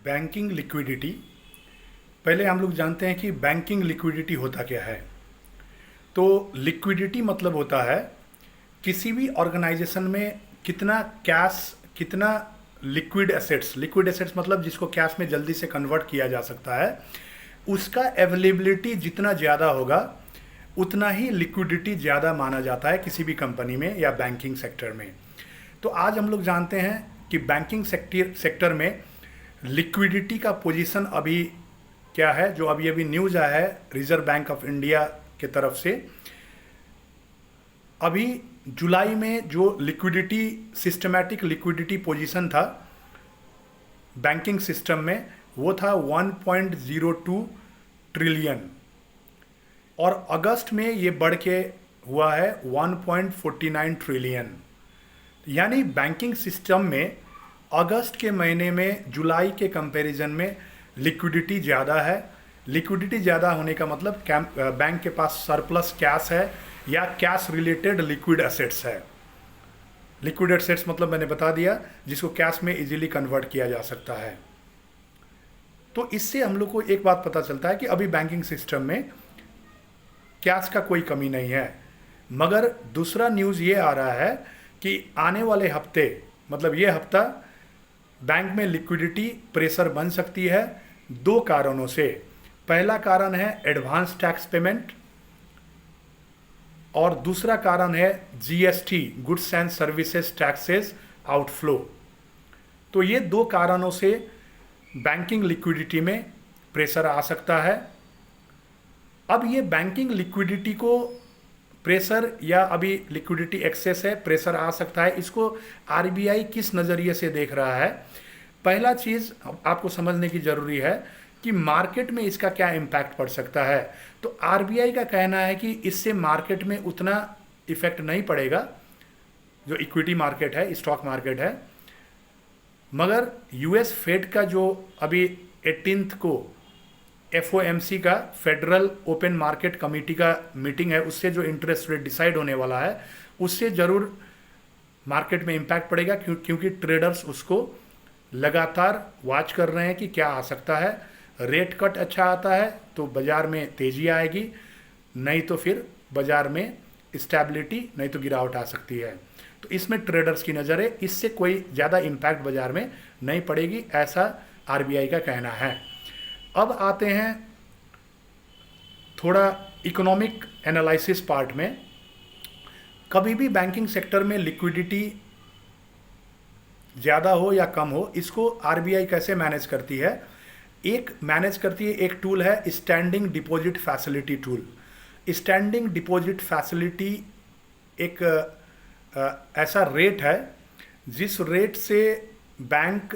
Banking liquidity. पहले हम लोग जानते हैं कि बैंकिंग लिक्विडिटी होता क्या है। तो लिक्विडिटी मतलब होता है किसी भी ऑर्गेनाइजेशन में कितना कैश, कितना लिक्विड एसेट्स मतलब जिसको कैश में जल्दी से कन्वर्ट किया जा सकता है, उसका अवेलेबिलिटी जितना ज़्यादा होगा उतना ही लिक्विडिटी ज़्यादा माना जाता है किसी भी कंपनी में या बैंकिंग सेक्टर में। तो आज हम लोग जानते हैं कि बैंकिंग सेक्टर में लिक्विडिटी का पोजीशन अभी क्या है। जो अभी अभी न्यूज़ आया है रिजर्व बैंक ऑफ इंडिया के तरफ से, अभी जुलाई में जो लिक्विडिटी, सिस्टमैटिक लिक्विडिटी पोजीशन था बैंकिंग सिस्टम में, वो था 1.02 ट्रिलियन और अगस्त में ये बढ़ के हुआ है 1.49 ट्रिलियन। यानी बैंकिंग सिस्टम में अगस्त के महीने में जुलाई के कंपैरिजन में लिक्विडिटी ज़्यादा है। लिक्विडिटी ज़्यादा होने का मतलब बैंक के पास सरप्लस कैश है या कैश रिलेटेड लिक्विड एसेट्स है। लिक्विड एसेट्स मतलब मैंने बता दिया, जिसको कैश में इजीली कन्वर्ट किया जा सकता है। तो इससे हम लोग को एक बात पता चलता है कि अभी बैंकिंग सिस्टम में कैश का कोई कमी नहीं है। मगर दूसरा न्यूज़ ये आ रहा है कि आने वाले हफ्ते, मतलब ये हफ्ता, बैंक में लिक्विडिटी प्रेशर बन सकती है दो कारणों से। पहला कारण है एडवांस टैक्स पेमेंट और दूसरा कारण है GST, goods and services taxes outflow. तो ये दो कारणों से बैंकिंग लिक्विडिटी में प्रेशर आ सकता है। अब ये बैंकिंग लिक्विडिटी को प्रेशर, या अभी लिक्विडिटी एक्सेस है, प्रेशर आ सकता है, इसको आरबीआई किस नज़रिए से देख रहा है। पहला चीज़ आपको समझने की ज़रूरी है कि मार्केट में इसका क्या इम्पैक्ट पड़ सकता है। तो आरबीआई का कहना है कि इससे मार्केट में उतना इफेक्ट नहीं पड़ेगा, जो इक्विटी मार्केट है, स्टॉक मार्केट है। मगर यूएस फेड का जो अभी 18 को एफओएमसी का, फेडरल ओपन मार्केट कमेटी का मीटिंग है, उससे जो इंटरेस्ट रेट डिसाइड होने वाला है, उससे ज़रूर मार्केट में इम्पैक्ट पड़ेगा, क्योंकि ट्रेडर्स उसको लगातार वॉच कर रहे हैं कि क्या आ सकता है। रेट कट अच्छा आता है तो बाज़ार में तेज़ी आएगी, नहीं तो फिर बाज़ार में स्टेबिलिटी, नहीं तो गिरावट आ सकती है। तो इसमें ट्रेडर्स की नज़र है, इससे कोई ज़्यादा इम्पैक्ट बाज़ार में नहीं पड़ेगी, ऐसा आरबीआई का कहना है। अब आते हैं थोड़ा इकोनॉमिक एनालिसिस पार्ट में। कभी भी बैंकिंग सेक्टर में लिक्विडिटी ज़्यादा हो या कम हो, इसको आरबीआई कैसे मैनेज करती है। एक टूल है standing deposit facility tool. Standing deposit facility एक ऐसा रेट है जिस रेट से बैंक,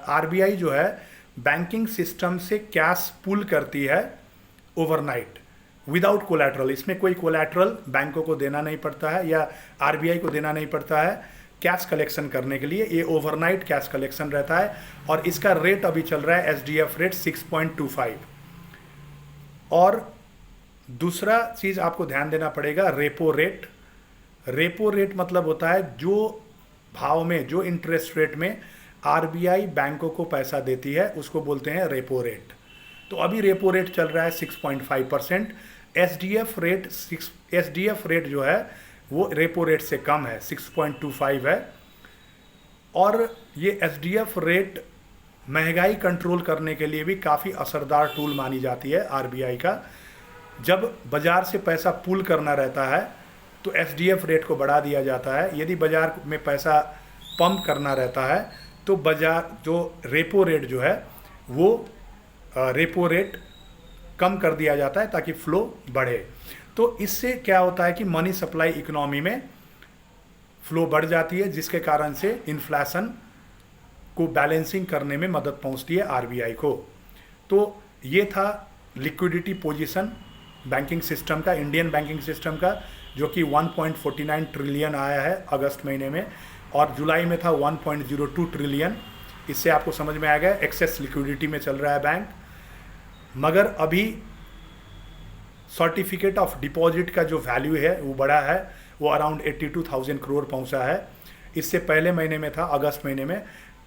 आरबीआई जो है, बैंकिंग सिस्टम से कैश पुल करती है ओवरनाइट विदाउट कोलैटरल। इसमें कोई कोलैटरल बैंकों को देना नहीं पड़ता है या आरबीआई को देना नहीं पड़ता है कैश कलेक्शन करने के लिए। ये ओवरनाइट कैश कलेक्शन रहता है और इसका रेट अभी चल रहा है एसडीएफ रेट 6.25। और दूसरा चीज़ आपको ध्यान देना पड़ेगा, रेपो रेट। रेपो रेट मतलब होता है जो भाव में, जो इंटरेस्ट रेट में आरबीआई बैंकों को पैसा देती है, उसको बोलते हैं रेपो रेट। तो अभी रेपो रेट चल रहा है 6.5%। एसडीएफ रेट जो है वो रेपो रेट से कम है, 6.25 है। और ये एसडीएफ रेट महंगाई कंट्रोल करने के लिए भी काफ़ी असरदार टूल मानी जाती है आरबीआई का। जब बाज़ार से पैसा पुल करना रहता है तो एसडीएफ रेट को बढ़ा दिया जाता है। यदि बाज़ार में पैसा पंप करना रहता है तो बाज़ार जो रेपो रेट जो है वो रेपो रेट कम कर दिया जाता है ताकि फ्लो बढ़े। तो इससे क्या होता है कि मनी सप्लाई इकोनॉमी में फ्लो बढ़ जाती है, जिसके कारण से इन्फ्लेशन को बैलेंसिंग करने में मदद पहुंचती है आरबीआई को। तो ये था लिक्विडिटी पोजीशन बैंकिंग सिस्टम का, इंडियन बैंकिंग सिस्टम का, जो कि 1.49 ट्रिलियन आया है अगस्त महीने में और जुलाई में था 1.02 ट्रिलियन। इससे आपको समझ में आ गया एक्सेस लिक्विडिटी में चल रहा है बैंक। मगर अभी सर्टिफिकेट ऑफ डिपॉजिट का जो वैल्यू है वो बढ़ा है, वो अराउंड 82,000 करोड़ पहुंचा है। इससे पहले महीने में था, अगस्त महीने में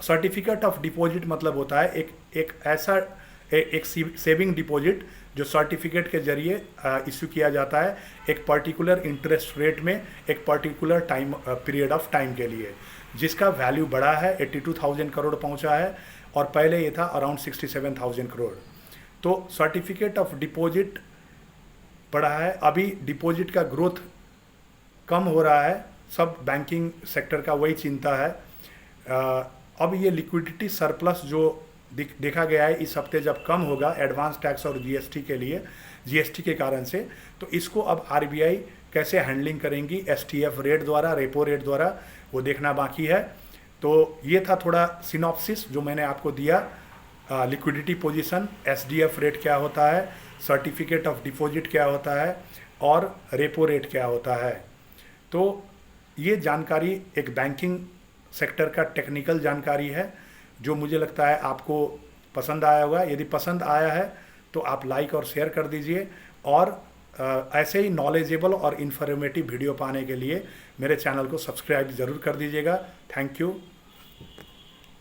सर्टिफिकेट ऑफ डिपॉजिट मतलब होता है एक ऐसा एक सेविंग डिपॉजिट जो सर्टिफिकेट के जरिए इश्यू किया जाता है एक पर्टिकुलर इंटरेस्ट रेट में एक particular time period of time के लिए, जिसका वैल्यू बढ़ा है 82,000 करोड़ पहुंचा है और पहले ये था अराउंड 67,000 करोड़। तो सर्टिफिकेट ऑफ डिपॉजिट बढ़ा है। अभी डिपॉजिट का ग्रोथ कम हो रहा है, सब बैंकिंग सेक्टर का वही चिंता है। अब ये लिक्विडिटी सरप्लस जो देखा गया है इस हफ्ते जब कम होगा एडवांस टैक्स और जीएसटी के लिए, जीएसटी के कारण से, तो इसको अब आरबीआई कैसे हैंडलिंग करेंगी एसटीएफ रेट द्वारा, रेपो रेट द्वारा, वो देखना बाकी है। तो ये था थोड़ा सिनॉप्सिस जो मैंने आपको दिया। लिक्विडिटी पोजीशन, एसडीएफ रेट क्या होता है, सर्टिफिकेट ऑफ डिपॉजिट क्या होता है और रेपो रेट क्या होता है। तो ये जानकारी एक बैंकिंग सेक्टर का टेक्निकल जानकारी है जो मुझे लगता है आपको पसंद आया होगा। यदि पसंद आया है तो आप लाइक और शेयर कर दीजिए और ऐसे ही नॉलेजेबल और इन्फॉर्मेटिव वीडियो पाने के लिए मेरे चैनल को सब्सक्राइब ज़रूर कर दीजिएगा। Thank you.